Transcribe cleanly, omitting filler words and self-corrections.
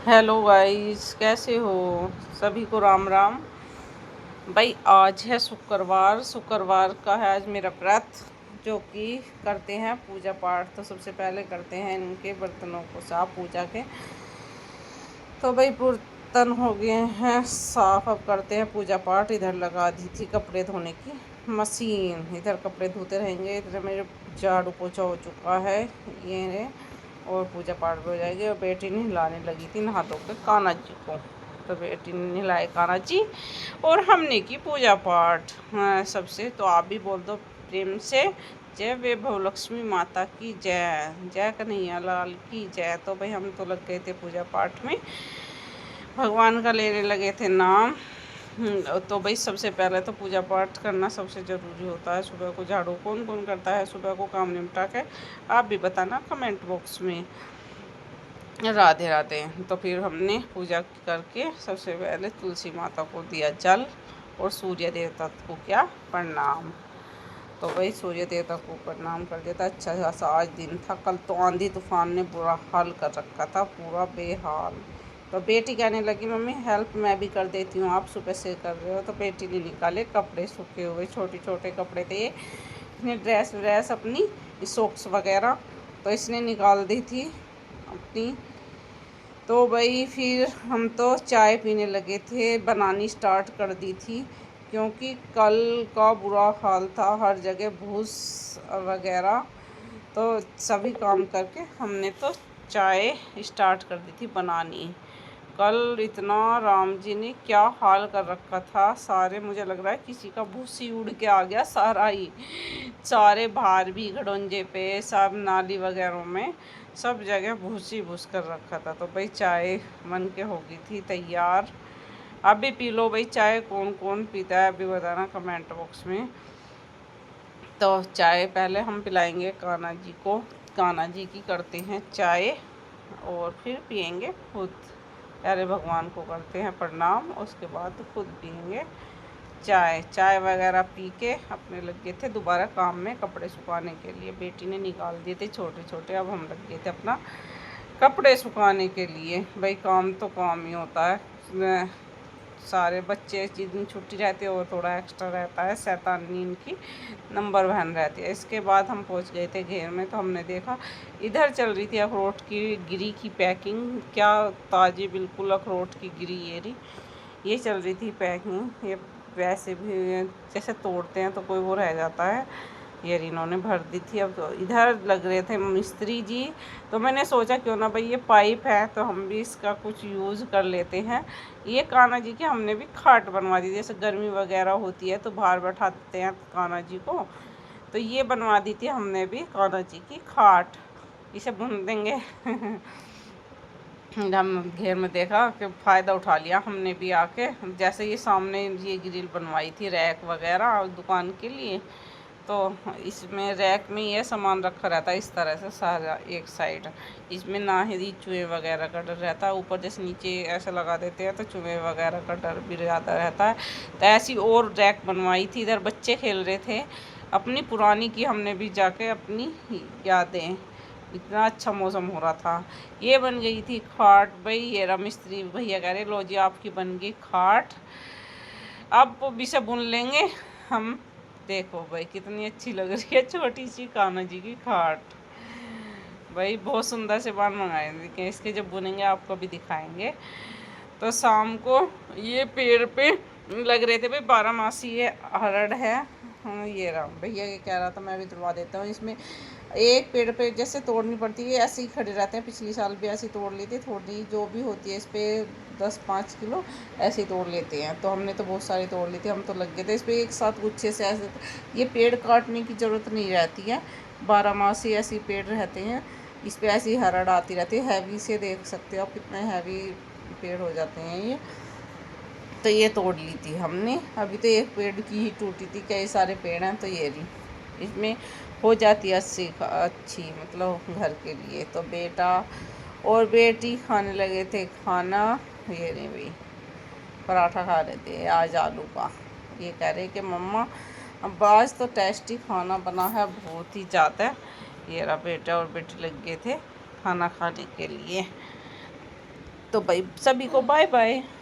Hello guys, कैसे हो? सभी को राम राम। भाई आज है शुक्रवार। शुक्रवार का है आज मेरा व्रत, जो कि करते हैं पूजा पाठ। तो सबसे पहले करते हैं इनके बर्तनों को साफ पूजा के। तो भाई बर्तन हो गए हैं साफ, अब करते हैं पूजा पाठ। इधर लगा दी थी कपड़े धोने की मशीन, इधर कपड़े धोते रहेंगे। इधर मेरे झाड़ू पोछा हो चुका है ये, और पूजा पाठ भी हो जाएगी। और बेटी ने हिलाने लगी थी नहा धो के कान्हा जी को, तो बेटी ने हिलाए कान्हा जी और हमने की पूजा पाठ। हाँ, सबसे तो आप भी बोल दो प्रेम से, जय वैभव लक्ष्मी माता की जय, जय कन्हैया लाल की जय। तो भाई हम तो लग गए थे पूजा पाठ में, भगवान का लेने लगे थे नाम। तो भाई सबसे पहले तो पूजा पाठ करना सबसे ज़रूरी होता है। सुबह को झाड़ू कौन कौन करता है सुबह को काम निपटा के? आप भी बताना कमेंट बॉक्स में। राधे राधे। तो फिर हमने पूजा करके सबसे पहले तुलसी माता को दिया जल, और सूर्य देवता को क्या प्रणाम। तो भाई सूर्य देवता को प्रणाम कर देता। अच्छा खासा आज दिन था। कल तो आंधी तूफान ने बुरा हाल कर रखा था, पूरा बेहाल। तो बेटी कहने लगी मम्मी हेल्प मैं भी कर देती हूँ, आप सुबह से कर रहे हो। तो बेटी ने निकाले कपड़े, सूखे हुए छोटे छोटे कपड़े थे ये। इसने ड्रेस व्रेस अपनी सॉक्स वगैरह तो इसने निकाल दी थी अपनी। तो भाई फिर हम तो चाय पीने लगे थे, बनानी स्टार्ट कर दी थी, क्योंकि कल का बुरा हाल था हर जगह भूस वगैरह। तो सभी काम करके हमने तो चाय स्टार्ट कर दी थी बनानी। कल इतना राम जी ने क्या हाल कर रखा था, सारे मुझे लग रहा है किसी का भूसी उड़ के आ गया सारा ही, सारे बाहर भी घड़ोंजे पे सब नाली वगैरह में सब जगह भूसी भूस कर रखा था। तो भाई चाय बन के हो गई थी तैयार। अब भी पी लो भाई चाय, कौन कौन पीता है अभी बताना कमेंट बॉक्स में। तो चाय पहले हम पिलाएंगे कान्हा जी को, कान्हा जी की करते हैं चाय, और फिर पियेंगे खुद। प्यारे भगवान को करते हैं प्रणाम, उसके बाद खुद पियेंगे चाय। चाय वगैरह पी के अपने लग गए थे दोबारा काम में, कपड़े सुखाने के लिए। बेटी ने निकाल दिए थे छोटे छोटे, अब हम लग गए थे अपना कपड़े सुखाने के लिए। भाई काम तो काम ही होता है। सारे बच्चे जिस दिन छुट्टी रहती है वो थोड़ा एक्स्ट्रा रहता है, शैतानी इनकी नंबर वन रहती है। इसके बाद हम पहुंच गए थे घेर में, तो हमने देखा इधर चल रही थी अखरोट की गिरी की पैकिंग। क्या ताज़ी बिल्कुल अखरोट की गिरी ये चल रही थी पैकिंग। ये वैसे भी जैसे तोड़ते हैं तो कोई वो रह जाता है, ये इन्होंने भर दी थी। अब तो इधर लग रहे थे मिस्त्री जी, तो मैंने सोचा क्यों ना भाई ये पाइप है तो हम भी इसका कुछ यूज़ कर लेते हैं। ये कान्हा जी की हमने भी खाट बनवा दी, जैसे गर्मी वगैरह होती है तो बाहर बैठाते हैं कान्हा जी को, तो ये बनवा दी थी हमने भी कान्हा जी की खाट। इसे बुन देंगे। हम घेर में देखा कि फ़ायदा उठा लिया हमने भी आके। जैसे ये सामने ये ग्रिल बनवाई थी रैक वगैरह दुकान के लिए, तो इसमें रैक में ये सामान रखा रहता है इस तरह से सारा एक साइड। इसमें ना ही चूहे वगैरह का डर रहता है, ऊपर जैसे नीचे ऐसा लगा देते हैं तो चूहे वगैरह का डर भी ज़्यादा रहता है। तो ऐसी और रैक बनवाई थी। इधर बच्चे खेल रहे थे, अपनी पुरानी की हमने भी जाके अपनी यादें। इतना अच्छा मौसम हो रहा था। ये बन गई थी खाट। भाई ये रहा मिस्त्री भैया कह रहे लो जी आपकी बन गई खाट, अब भी से बुन लेंगे हम। देखो भाई कितनी अच्छी लग रही है छोटी सी कान्हा जी की खाट। भाई बहुत सुंदर से बाल मंगाए, देखिए इसके जब बुनेंगे आपको भी दिखाएंगे। तो शाम को ये पेड़ पे लग रहे थे भाई 12 मासी ये हरड़ है। हाँ ये रहा भैया ये कह रहा था मैं भी तुड़वा देता हूँ। इसमें एक पेड़ पे जैसे तोड़नी पड़ती है, ऐसे ही खड़े रहते हैं। पिछली साल भी ऐसे तोड़ ली थी, थोड़ी जो भी होती है इस पर 10-5 किलो ऐसे ही तोड़ लेते हैं। तो हमने तो बहुत सारी तोड़ ली थी, हम तो लग गए थे इस पर एक साथ गुच्छे से ऐसे। ये पेड़ काटने की ज़रूरत नहीं रहती है, 12 मास ही ऐसे पेड़ रहते हैं। इस पर ऐसी हरड़ आती रहती है। हैवी से देख सकते हो आप कितने हैवी पेड़ हो जाते हैं ये। तो ये तोड़ ली थी हमने। अभी तो एक पेड़ की ही टूटी थी, कई सारे पेड़ हैं। तो ये रही, इसमें हो जाती है अच्छी मतलब घर के लिए। तो बेटा और बेटी खाने लगे थे खाना। ये नहीं भाई पराठा खा रहे थे आज आलू का। ये कह रहे कि मम्मा अब आज तो टेस्टी खाना बना है बहुत ही ज़्यादा। ये रहा बेटा और बेटी लग गए थे खाना खाने के लिए। तो भाई सभी को बाय बाय।